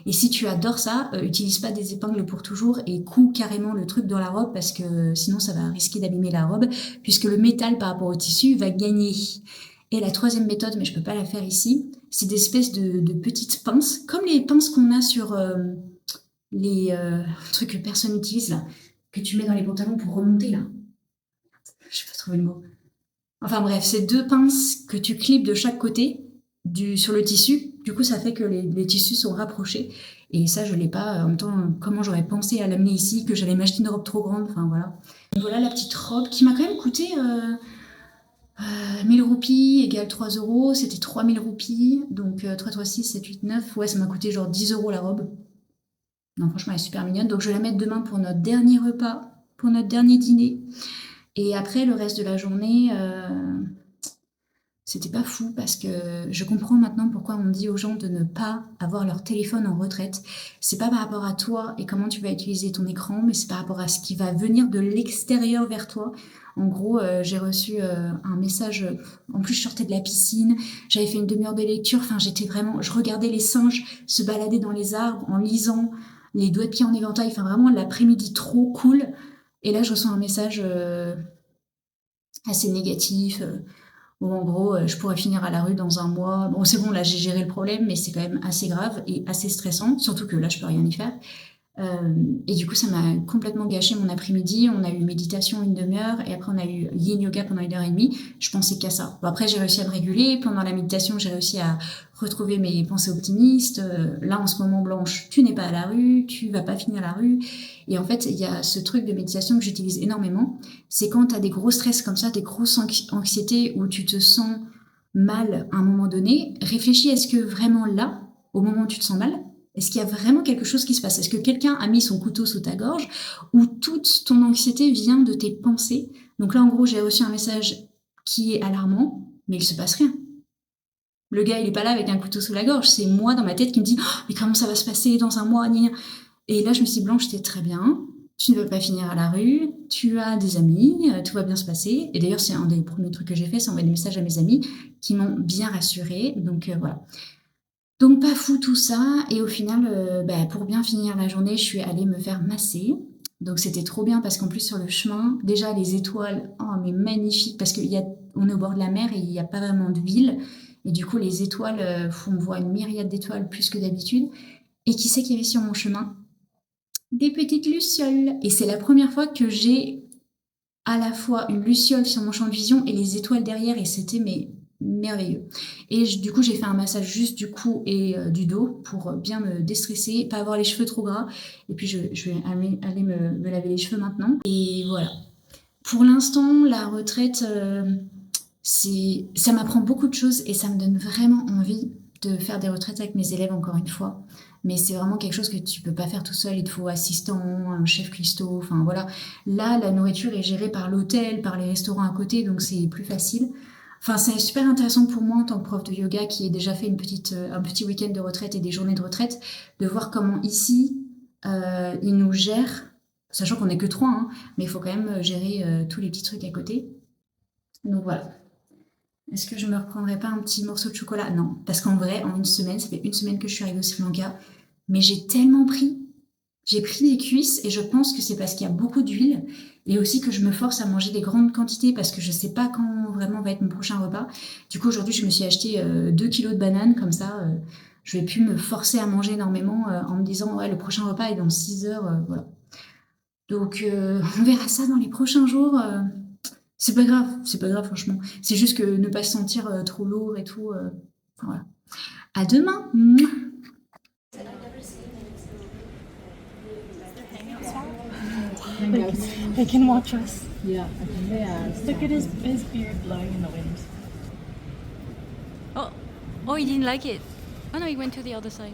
Et si tu adores ça, utilise pas des épingles pour toujours et couds carrément le truc dans la robe parce que sinon ça va risquer d'abîmer la robe puisque le métal par rapport au tissu va gagner. Et la 3e méthode, mais je peux pas la faire ici, c'est des espèces de petites pinces, comme les pinces qu'on a sur les trucs que personne n'utilise là, que tu mets dans les pantalons pour remonter là. Je vais pas trouver le mot. Enfin bref, c'est 2 pinces que tu clips de chaque côté sur le tissu. Du coup, ça fait que les tissus sont rapprochés. Et ça, je l'ai pas. En même temps, comment j'aurais pensé à l'amener ici, que j'allais m'acheter une robe trop grande. Enfin voilà. Donc, voilà la petite robe qui m'a quand même coûté 1000 roupies égale 3 €. C'était 3000 roupies. Donc 3, 3, 6, 7, 8, 9. Ouais, ça m'a coûté genre 10 € la robe. Non, franchement, elle est super mignonne. Donc je vais la mettre demain pour notre dernier repas, pour notre dernier dîner. Et après, le reste de la journée, c'était pas fou parce que je comprends maintenant pourquoi on dit aux gens de ne pas avoir leur téléphone en retraite. C'est pas par rapport à toi et comment tu vas utiliser ton écran, mais c'est par rapport à ce qui va venir de l'extérieur vers toi. En gros, j'ai reçu un message. En plus, je sortais de la piscine, j'avais fait une demi-heure de lecture. Enfin, je regardais les singes se balader dans les arbres en lisant, les doigts de pied en éventail. Enfin, vraiment l'après-midi trop cool. Et là, je reçois un message assez négatif. Où en gros, je pourrais finir à la rue dans un mois. Bon, c'est bon, là, j'ai géré le problème, mais c'est quand même assez grave et assez stressant. Surtout que là, je peux rien y faire. Et du coup, ça m'a complètement gâché mon après-midi. On a eu méditation une demi-heure et après, on a eu yin yoga pendant 1h30. Je pensais qu'à ça. Bon, après, j'ai réussi à me réguler. Pendant la méditation, j'ai réussi à retrouver mes pensées optimistes. Là, en ce moment, Blanche, tu n'es pas à la rue, tu vas pas finir à la rue. Et en fait, il y a ce truc de méditation que j'utilise énormément. C'est quand tu as des gros stress comme ça, des grosses anxiétés où tu te sens mal à un moment donné. Réfléchis, est-ce que vraiment là, au moment où tu te sens mal, est-ce qu'il y a vraiment quelque chose qui se passe? Est-ce que quelqu'un a mis son couteau sous ta gorge ou toute ton anxiété vient de tes pensées? Donc là, en gros, j'ai reçu un message qui est alarmant, mais il se passe rien. Le gars, il est pas là avec un couteau sous la gorge. C'est moi, dans ma tête, qui me dit oh, « Mais comment ça va se passer dans un mois ?» Et là, je me suis dit « Blanche, t'es très bien. Tu ne veux pas finir à la rue. Tu as des amis. Tout va bien se passer. » Et d'ailleurs, c'est un des premiers trucs que j'ai fait, c'est envoyer des messages à mes amis qui m'ont bien rassurée. Donc voilà. Donc pas fou tout ça, et au final, pour bien finir la journée, je suis allée me faire masser. Donc c'était trop bien parce qu'en plus sur le chemin, déjà les étoiles, oh mais magnifique, parce qu'on est au bord de la mer et il n'y a pas vraiment de ville. Et du coup les étoiles, on voit une myriade d'étoiles plus que d'habitude. Et qui c'est qu'il y avait sur mon chemin? Des petites lucioles. Et c'est la première fois que j'ai à la fois une luciole sur mon champ de vision et les étoiles derrière, et c'était merveilleux. Et du coup, j'ai fait un massage juste du cou et du dos pour bien me déstresser, pas avoir les cheveux trop gras. Et puis, je vais aller me laver les cheveux maintenant. Et voilà. Pour l'instant, la retraite, ça m'apprend beaucoup de choses et ça me donne vraiment envie de faire des retraites avec mes élèves encore une fois. Mais c'est vraiment quelque chose que tu peux pas faire tout seul, il te faut assistant, un chef cuistot, enfin voilà. Là, la nourriture est gérée par l'hôtel, par les restaurants à côté, donc c'est plus facile. Enfin, c'est super intéressant pour moi en tant que prof de yoga qui ai déjà fait un petit week-end de retraite et des journées de retraite, de voir comment ici, ils nous gèrent, sachant qu'on n'est que 3, hein, mais il faut quand même gérer tous les petits trucs à côté. Donc voilà. Est-ce que je me reprendrai pas un petit morceau de chocolat? Non, parce qu'en vrai, en une semaine, ça fait une semaine que je suis arrivée au Sri Lanka, mais j'ai tellement pris. J'ai pris des cuisses et je pense que c'est parce qu'il y a beaucoup d'huile et aussi que je me force à manger des grandes quantités parce que je sais pas quand vraiment va être mon prochain repas. Du coup, aujourd'hui, je me suis acheté 2 kilos de bananes, comme ça, je vais plus me forcer à manger énormément en me disant, ouais, le prochain repas est dans 6 heures, voilà. Donc, on verra ça dans les prochains jours. C'est pas grave franchement. C'est juste que ne pas se sentir trop lourd et tout. Enfin, voilà. À demain. Mouah. They can watch us. Yeah, I think they are. Look at his beard blowing in the wind. Oh, he didn't like it. Oh no, he went to the other side.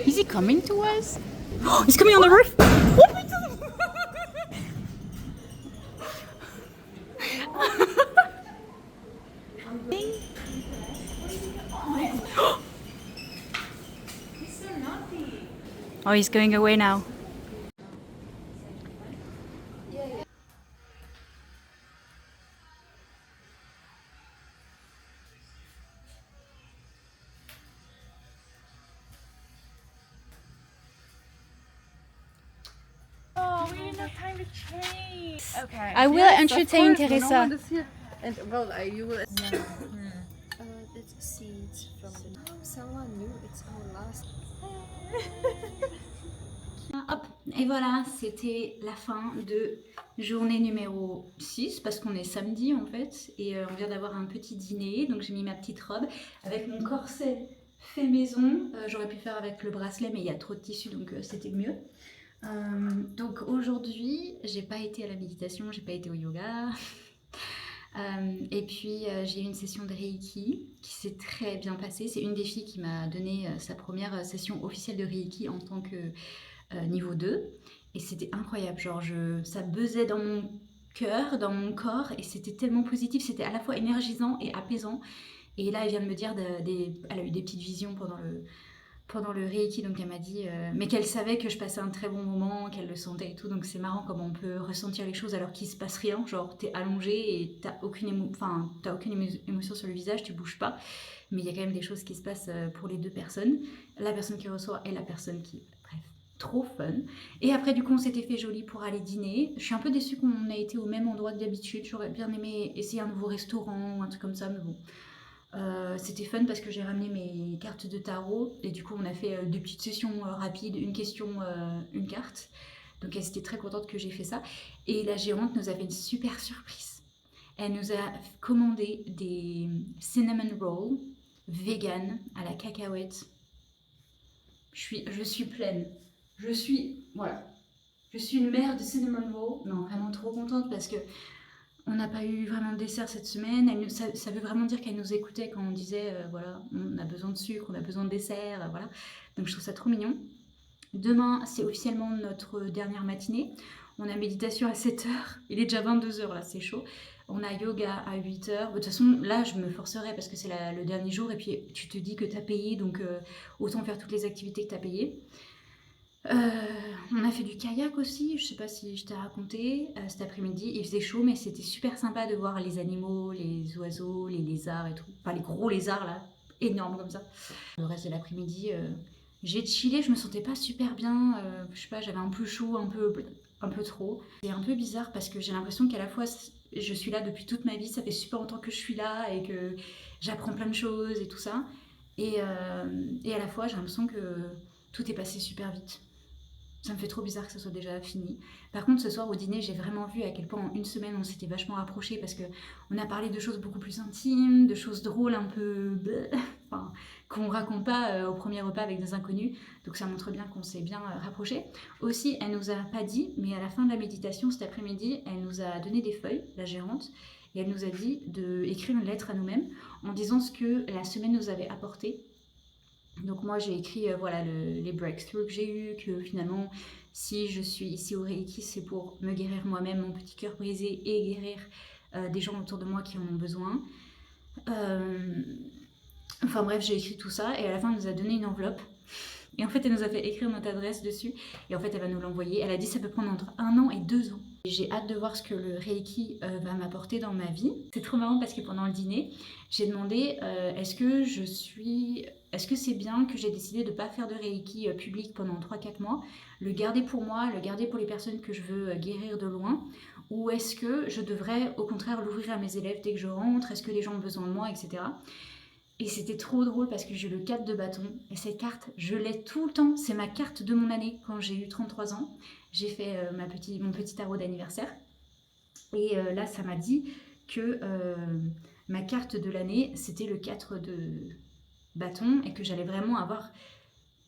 Is he coming to us? He's coming on the roof! What are we doing? Oh, he's going away now. Oh, we didn't have time to change. Okay. I will entertain Teresa. And well, you will. It's seeds from the. Oh, someone knew it's our last. Hop, et voilà, c'était la fin de journée numéro 6 parce qu'on est samedi en fait et on vient d'avoir un petit dîner, donc j'ai mis ma petite robe avec mon corset fait maison. J'aurais pu faire avec le bracelet mais il y a trop de tissu donc c'était mieux. Donc aujourd'hui j'ai pas été à la méditation, j'ai pas été au yoga. Et puis j'ai eu une session de Reiki qui s'est très bien passée. C'est une des filles qui m'a donné sa première session officielle de Reiki en tant que niveau 2 et c'était incroyable, genre ça buzzait dans mon cœur, dans mon corps et c'était tellement positif, c'était à la fois énergisant et apaisant. Et là elle vient de me dire elle a eu des petites visions pendant le Reiki, donc elle m'a dit mais qu'elle savait que je passais un très bon moment, qu'elle le sentait et tout, donc c'est marrant comment on peut ressentir les choses alors qu'il se passe rien, genre t'es allongé et t'as aucune émotion sur le visage, tu bouges pas, mais il y a quand même des choses qui se passent pour les deux personnes, la personne qui reçoit et la personne qui... Bref, trop fun. Et après du coup on s'était fait joli pour aller dîner. Je suis un peu déçue qu'on ait été au même endroit que d'habitude, j'aurais bien aimé essayer un nouveau restaurant ou un truc comme ça, mais bon... c'était fun parce que j'ai ramené mes cartes de tarot et du coup on a fait deux petites sessions rapides, une question, une carte. Donc elle était très contente que j'ai fait ça. Et la gérante nous a fait une super surprise. Elle nous a commandé des cinnamon rolls vegan à la cacahuète. Je suis pleine. Je suis une mère de cinnamon roll. Non, vraiment trop contente parce que on n'a pas eu vraiment de dessert cette semaine. Ça veut vraiment dire qu'elle nous écoutait quand on disait voilà, on a besoin de sucre, on a besoin de dessert, voilà. Donc je trouve ça trop mignon. Demain, c'est officiellement notre dernière matinée. On a méditation à 7h. Il est déjà 22h là, c'est chaud. On a yoga à 8h. De toute façon, là, je me forcerai parce que c'est le dernier jour. Et puis, tu te dis que tu as payé, donc autant faire toutes les activités que tu as payées. On a fait du kayak aussi, je sais pas si je t'ai raconté, cet après-midi, il faisait chaud mais c'était super sympa de voir les animaux, les oiseaux, les lézards et tout, enfin les gros lézards là, énormes comme ça. Le reste de l'après-midi, j'ai chillé, je me sentais pas super bien, je sais pas, j'avais un peu chaud, un peu trop. C'est un peu bizarre parce que j'ai l'impression qu'à la fois je suis là depuis toute ma vie, ça fait super longtemps que je suis là et que j'apprends plein de choses et tout ça, et à la fois j'ai l'impression que tout est passé super vite. Ça me fait trop bizarre que ça soit déjà fini. Par contre, ce soir au dîner, j'ai vraiment vu à quel point en une semaine on s'était vachement rapprochés parce qu'on a parlé de choses beaucoup plus intimes, de choses drôles un peu enfin, qu'on raconte pas au premier repas avec des inconnus. Donc ça montre bien qu'on s'est bien rapprochés. Aussi, elle nous a pas dit, mais à la fin de la méditation cet après-midi, elle nous a donné des feuilles, la gérante, et elle nous a dit d'écrire une lettre à nous-mêmes en disant ce que la semaine nous avait apporté. Donc moi j'ai écrit voilà les breakthroughs que j'ai eu, que finalement si je suis ici au Reiki c'est pour me guérir moi-même, mon petit cœur brisé et guérir des gens autour de moi qui en ont besoin. Enfin bref, j'ai écrit tout ça et à la fin elle nous a donné une enveloppe. Et en fait elle nous a fait écrire notre adresse dessus et en fait elle va nous l'envoyer. Elle a dit que ça peut prendre entre 1 an et 2 ans. J'ai hâte de voir ce que le Reiki va m'apporter dans ma vie. C'est trop marrant parce que pendant le dîner, j'ai demandé est-ce que c'est bien que j'ai décidé de ne pas faire de Reiki public pendant 3-4 mois, le garder pour moi, le garder pour les personnes que je veux guérir de loin, ou est-ce que je devrais au contraire l'ouvrir à mes élèves dès que je rentre, est-ce que les gens ont besoin de moi, etc. Et c'était trop drôle parce que j'ai le 4 de bâton et cette carte, je l'ai tout le temps. C'est ma carte de mon année quand j'ai eu 33 ans. J'ai fait mon petit tarot d'anniversaire. Et là, ça m'a dit que ma carte de l'année, c'était le 4 de bâton et que j'allais vraiment avoir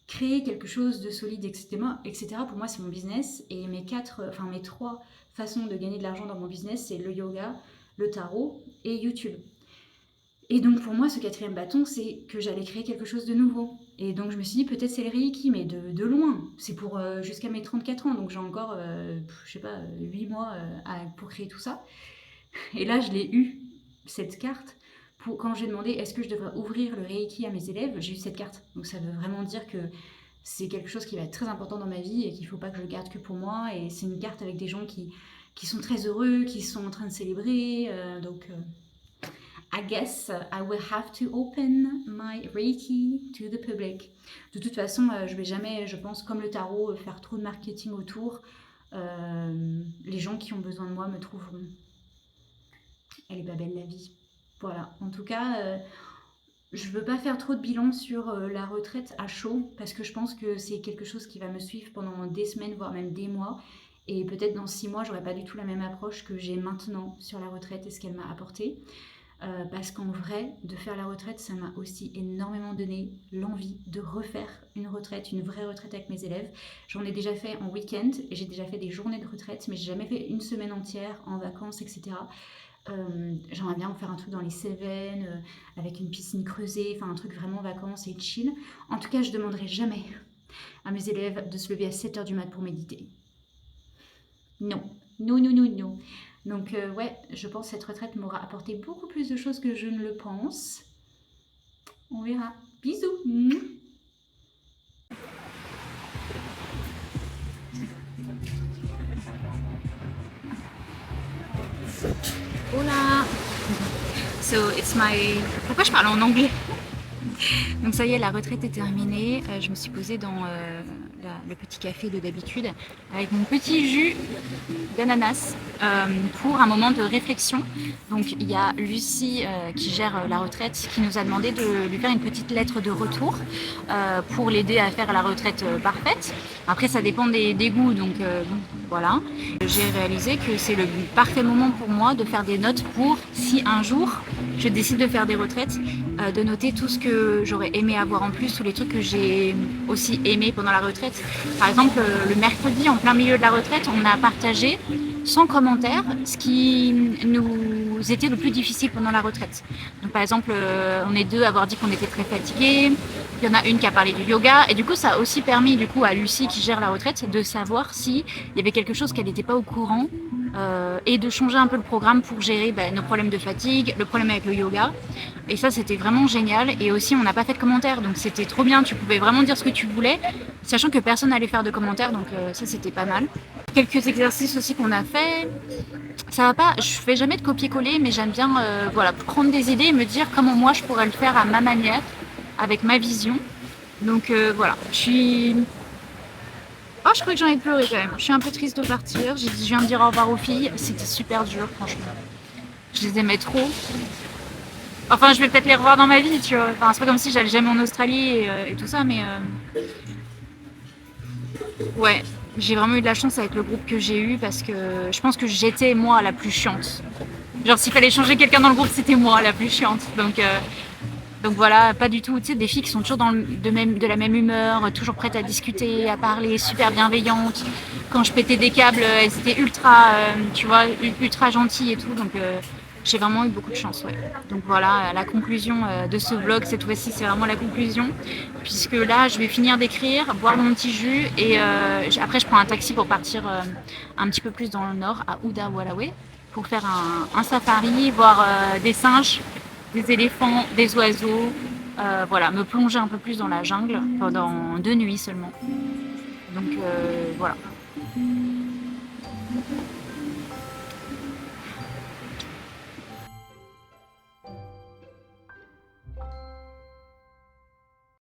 créé quelque chose de solide, etc. Pour moi, c'est mon business. Et mes 3 façons de gagner de l'argent dans mon business, c'est le yoga, le tarot et YouTube. Et donc pour moi, ce 4e bâton, c'est que j'allais créer quelque chose de nouveau. Et donc je me suis dit, peut-être c'est le Reiki, mais de loin. C'est pour jusqu'à mes 34 ans, donc j'ai encore, 8 mois pour créer tout ça. Et là, je l'ai eu, cette carte, quand j'ai demandé est-ce que je devrais ouvrir le Reiki à mes élèves, j'ai eu cette carte. Donc ça veut vraiment dire que c'est quelque chose qui va être très important dans ma vie et qu'il ne faut pas que je le garde que pour moi. Et c'est une carte avec des gens qui sont très heureux, qui sont en train de célébrer, I guess I will have to open my Reiki to the public. De toute façon, je vais jamais, je pense, comme le tarot, faire trop de marketing autour. Les gens qui ont besoin de moi me trouveront. Elle est pas belle la vie. Voilà, en tout cas, je veux pas faire trop de bilan sur la retraite à chaud parce que je pense que c'est quelque chose qui va me suivre pendant des semaines, voire même des mois. Et peut-être dans 6 mois, j'aurai pas du tout la même approche que j'ai maintenant sur la retraite et ce qu'elle m'a apporté. Parce qu'en vrai, de faire la retraite, ça m'a aussi énormément donné l'envie de refaire une retraite, une vraie retraite avec mes élèves. J'en ai déjà fait en week-end et j'ai déjà fait des journées de retraite, mais j'ai jamais fait une semaine entière en vacances, etc. J'aimerais bien en faire un truc dans les Cévennes, avec une piscine creusée, enfin un truc vraiment vacances et chill. En tout cas, je demanderai jamais à mes élèves de se lever à 7h du mat pour méditer. Non, non, non, non, non. Donc ouais, je pense que cette retraite m'aura apporté beaucoup plus de choses que je ne le pense. On verra. Bisous. Hola. So it's my... Pourquoi je parle en anglais? Donc ça y est, la retraite est terminée. Je me suis posée dans le petit café de d'habitude avec mon petit jus d'ananas pour un moment de réflexion. Donc il y a Lucie qui gère la retraite qui nous a demandé de lui faire une petite lettre de retour pour l'aider à faire la retraite parfaite. Après ça dépend des goûts, donc voilà. J'ai réalisé que c'est le parfait moment pour moi de faire des notes pour si un jour je décide de faire des retraites, de noter tout ce que j'aurais aimé avoir en plus, tous les trucs que j'ai aussi aimé pendant la retraite. Par exemple, le mercredi, en plein milieu de la retraite, on a partagé sans commentaire ce qui nous était le plus difficile pendant la retraite. Donc par exemple, on est 2 à avoir dit qu'on était très fatigués, il y en a une qui a parlé du yoga, et du coup ça a aussi permis à Lucie qui gère la retraite de savoir s'il y avait quelque chose qu'elle n'était pas au courant et de changer un peu le programme pour gérer nos problèmes de fatigue, le problème avec le yoga. Et ça c'était vraiment génial. Et aussi on n'a pas fait de commentaires, donc c'était trop bien, tu pouvais vraiment dire ce que tu voulais, sachant que personne n'allait faire de commentaires, donc ça c'était pas mal. Quelques exercices aussi qu'on a fait, ça va pas, je fais jamais de copier-coller, mais j'aime bien prendre des idées et me dire comment moi je pourrais le faire à ma manière, avec ma vision. Donc voilà, je crois que j'ai envie de pleurer quand même. Je suis un peu triste de partir. Je viens de dire au revoir aux filles. C'était super dur, franchement. Je les aimais trop. Enfin, je vais peut-être les revoir dans ma vie, tu vois. Enfin, c'est pas comme si j'allais jamais en Australie et tout ça, mais... Ouais, J'ai vraiment eu de la chance avec le groupe que j'ai eu parce que je pense que j'étais moi la plus chiante. Genre s'il fallait changer quelqu'un dans le groupe, c'était moi la plus chiante. Donc voilà, pas du tout. Tu sais, des filles qui sont toujours de la même humeur, toujours prêtes à discuter, à parler, super bienveillantes. Quand je pétais des câbles, elles étaient ultra, tu vois, ultra gentilles et tout. Donc j'ai vraiment eu beaucoup de chance, ouais. Donc voilà, la conclusion de ce vlog, cette fois-ci, c'est vraiment la conclusion. Puisque là, je vais finir d'écrire, boire mon petit jus et après, je prends un taxi pour partir un petit peu plus dans le nord, à Ouda Walawe, pour faire un safari, voir des singes, des éléphants, des oiseaux, voilà, me plonger un peu plus dans la jungle pendant 2 nuits seulement. Donc voilà.